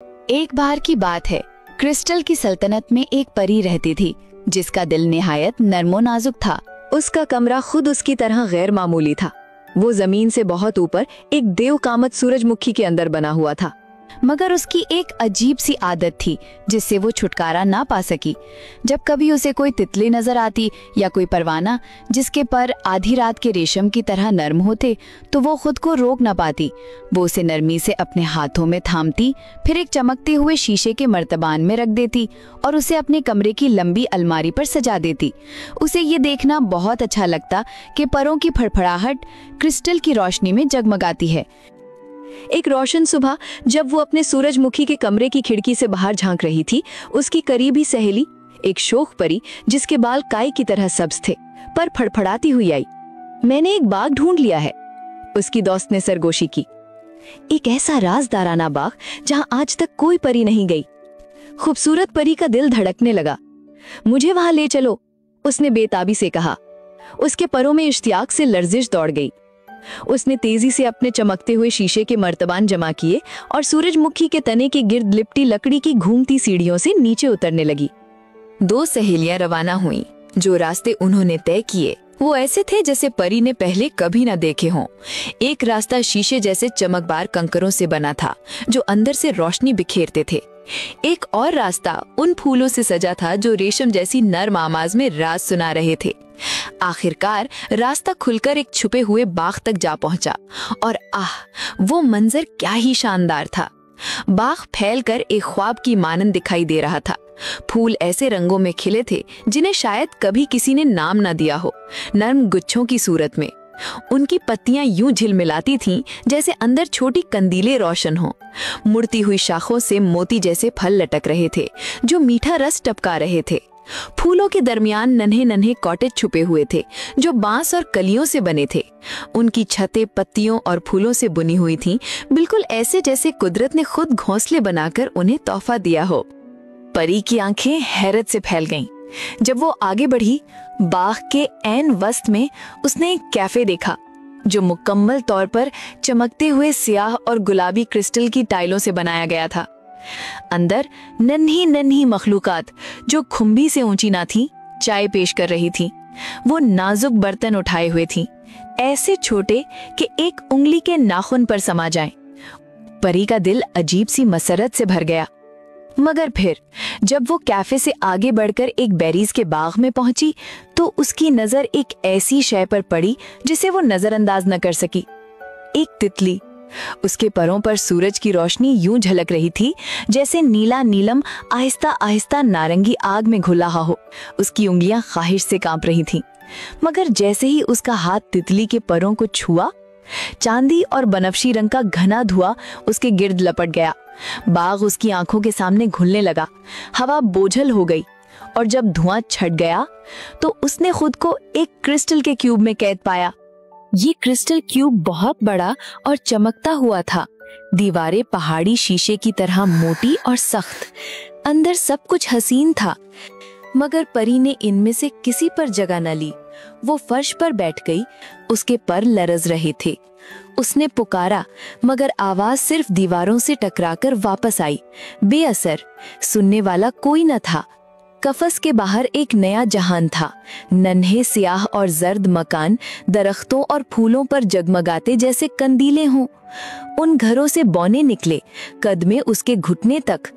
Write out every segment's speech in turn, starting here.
एक बार की बात है, क्रिस्टल की सल्तनत में एक परी रहती थी जिसका दिल निहायत नर्मो नाजुक था। उसका कमरा खुद उसकी तरह गैर मामूली था। वो जमीन से बहुत ऊपर एक देवकामत सूरजमुखी के अंदर बना हुआ था। मगर उसकी एक अजीब सी आदत थी जिससे वो छुटकारा ना पा सकी। जब कभी उसे कोई तितली नजर आती या कोई परवाना जिसके पर आधी रात के रेशम की तरह नर्म होते, तो वो खुद को रोक ना पाती। वो उसे नरमी से अपने हाथों में थामती, फिर एक चमकते हुए शीशे के मर्तबान में रख देती और उसे अपने कमरे की लंबी अलमारी पर सजा देती। उसे ये देखना बहुत अच्छा लगता कि परों की फड़फड़ाहट क्रिस्टल की रोशनी में जगमगाती है। एक रोशन सुबह जब वो अपने सूरजमुखी के कमरे की खिड़की से बाहर झांक रही थी, उसकी करीबी सहेली, एक शोख परी जिसके बाल काई की तरह सब्ज थे, पर फड़फड़ाती हुई आई। मैंने एक बाग ढूंढ लिया है, उसकी दोस्त ने सरगोशी की। एक ऐसा राजदाराना बाग जहां आज तक कोई परी नहीं गई। खूबसूरत परी का दिल धड़कने लगा। मुझे वहां ले चलो, उसने बेताबी से कहा। उसके परों में इश्तियाक से लर्जिश दौड़ गई। उसने तेजी से अपने चमकते हुए शीशे के मर्तबान जमा किए और सूरजमुखी के तने के गिर्द लिपटी लकड़ी की घूमती सीढ़ियों से नीचे उतरने लगी। 2 सहेलियां रवाना हुईं। जो रास्ते उन्होंने तय किए वो ऐसे थे जैसे परी ने पहले कभी न देखे हों। एक रास्ता शीशे जैसे चमकदार कंकरों से बना था जो अंदर से रोशनी बिखेरते थे। एक और रास्ता उन फूलों से सजा था जो रेशम जैसी नर्म आवाज में राज सुना रहे थे। आखिरकार रास्ता खुलकर एक छुपे हुए बाग तक जा पहुंचा और वो मंजर क्या ही शानदार था। बाग फैलकर एक ख्वाब की मानंद दिखाई दे रहा था। फूल ऐसे रंगों में खिले थे जिन्हें शायद कभी किसी ने नाम न दिया हो, नर्म गुच्छों की सूरत में। उनकी पत्तियां यूं झिलमिलाती थीं जैसे अंदर छोटी कंदीलें रोशन हों। मुड़ती हुई शाखों से मोती जैसे फल लटक रहे थे जो मीठा रस टपका रहे थे। फूलों के दरमियान नन्हे नन्हे कॉटेज छुपे हुए थे जो बांस और कलियों से बने थे। उनकी छतें पत्तियों और फूलों से बुनी हुई थीं, बिल्कुल ऐसे जैसे कुदरत ने खुद घोंसले बनाकर उन्हें तोहफा दिया हो। परी की आंखें हैरत से फैल गईं। जब वो आगे बढ़ी, बाग के ऐन वस्त में उसने एक कैफे देखा जो मुकम्मल तौर पर चमकते हुए सियाह और गुलाबी क्रिस्टल की टाइलों से बनाया गया था। अंदर नन्ही नन्ही मखलूकात जो खुम्भी से ऊंची ना थी, चाय पेश कर रही थी। वो नाजुक बर्तन उठाए हुए थी, ऐसे छोटे कि एक उंगली के नाखून पर समा जाएं। परी का दिल अजीब सी मसरत से भर गया। मगर फिर जब वो कैफे से आगे बढ़कर एक बेरीज के बाग में पहुंची तो उसकी नजर एक ऐसी शय पर पड़ी जिसे वो नजरअंदाज न कर सकी। एक तितली। उसके परों पर सूरज की रोशनी यूं झलक रही थी जैसे नीला नीलम आहिस्ता आहिस्ता नारंगी आग में घुल रहा हो। उसकी उंगलियां ख्वाहिश से कांप रही थीं। मगर जैसे ही उसका हाथ तितली के परों को छुआ, चांदी और बनफशी रंग का घना धुआं उसके गिर्द लपट गया। बाग उसकी आंखों के सामने घुलने लगा। हवा बोझल हो गई और जब धुआं छट गया तो उसने खुद को एक क्रिस्टल के क्यूब में कैद पाया। ये क्रिस्टल क्यूब बहुत बड़ा और चमकता हुआ था। दीवारें पहाड़ी शीशे की तरह मोटी और सख्त। अंदर सब कुछ हसीन था, मगर परी ने इनमें से किसी पर जगह न ली। वो फर्श पर बैठ गई। उसके पर लरज रहे थे। उसने पुकारा, मगर आवाज सिर्फ दीवारों से टकराकर वापस आई, बेअसर। सुनने वाला कोई न था। कफस के बाहर एक नया जहान था। नन्हे सियाह और जर्द मकान दरख्तों और फूलों पर जगमगाते जैसे कंदीलें हों। उन घरों से बौने निकले, कद में उसके घुटने तक।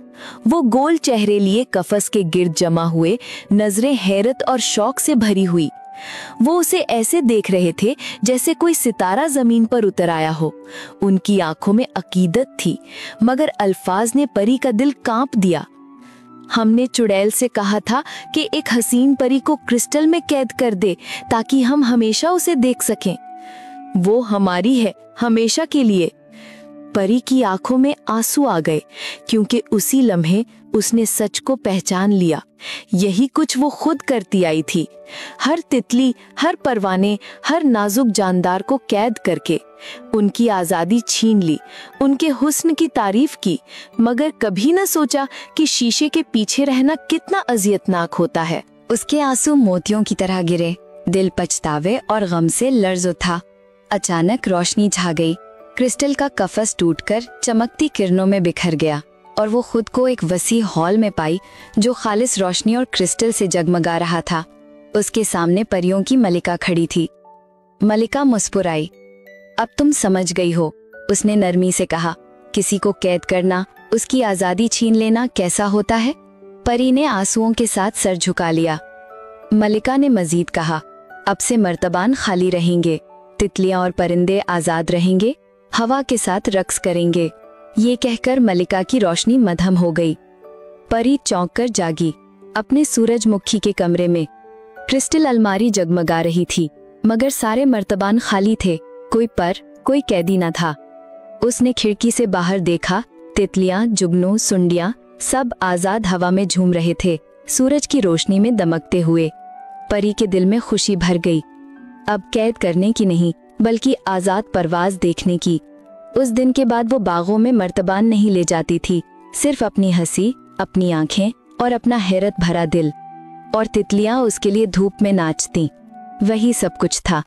वो गोल चेहरे लिए कफस के गिर्द जमा हुए, नजरें हैरत और शौक से भरी हुई। वो उसे ऐसे देख रहे थे जैसे कोई सितारा जमीन पर उतर आया हो। उनकी आंखों में अकीदत थी, मगर अल्फाज ने परी का दिल कांप दिया। हमने चुड़ैल से कहा था कि एक हसीन परी को क्रिस्टल में कैद कर दे ताकि हम हमेशा उसे देख सकें। वो हमारी है, हमेशा के लिए। परी की आंखों में आंसू आ गए क्योंकि उसी लम्हे उसने सच को पहचान लिया। यही कुछ वो खुद करती आई थी। हर तितली, हर परवाने, हर नाजुक जानदार को कैद करके उनकी आजादी छीन ली, उनके हुस्न की तारीफ की, मगर कभी न सोचा कि शीशे के पीछे रहना कितना अजियतनाक होता है। उसके आंसू मोतियों की तरह गिरे। दिल पछतावे और गम से लर्ज उठा। अचानक रोशनी छा गई। क्रिस्टल का कफस टूटकर चमकती किरणों में बिखर गया। और वो खुद को एक वसी हॉल में पाई जो खालिस रोशनी और क्रिस्टल से जगमगा रहा था। उसके सामने परियों की मलिका खड़ी थी। मलिका मुस्कुराई। अब तुम समझ गई हो, उसने नरमी से कहा। किसी को कैद करना, उसकी आजादी छीन लेना कैसा होता है? परी ने आंसुओं के साथ सर झुका लिया। मलिका ने मजीद कहा, अब से मर्तबान खाली रहेंगे, तितलियां और परिंदे आजाद रहेंगे, हवा के साथ रक्स करेंगे। ये कहकर मलिका की रोशनी मद्धम हो गई। परी चौंक कर जागी। अपने सूरजमुखी के कमरे में क्रिस्टल अलमारी जगमगा रही थी, मगर सारे मर्तबान खाली थे। कोई पर, कोई कैदी न था। उसने खिड़की से बाहर देखा। तितलियां, जुगनू, सुंडियां सब आजाद हवा में झूम रहे थे, सूरज की रोशनी में दमकते हुए। परी के दिल में खुशी भर गई। अब कैद करने की नहीं, बल्कि आजाद परवाज देखने की। उस दिन के बाद वो बागों में मर्तबान नहीं ले जाती थी, सिर्फ अपनी हंसी, अपनी आंखें और अपना हैरत भरा दिल। और तितलियां उसके लिए धूप में नाचती। वही सब कुछ था।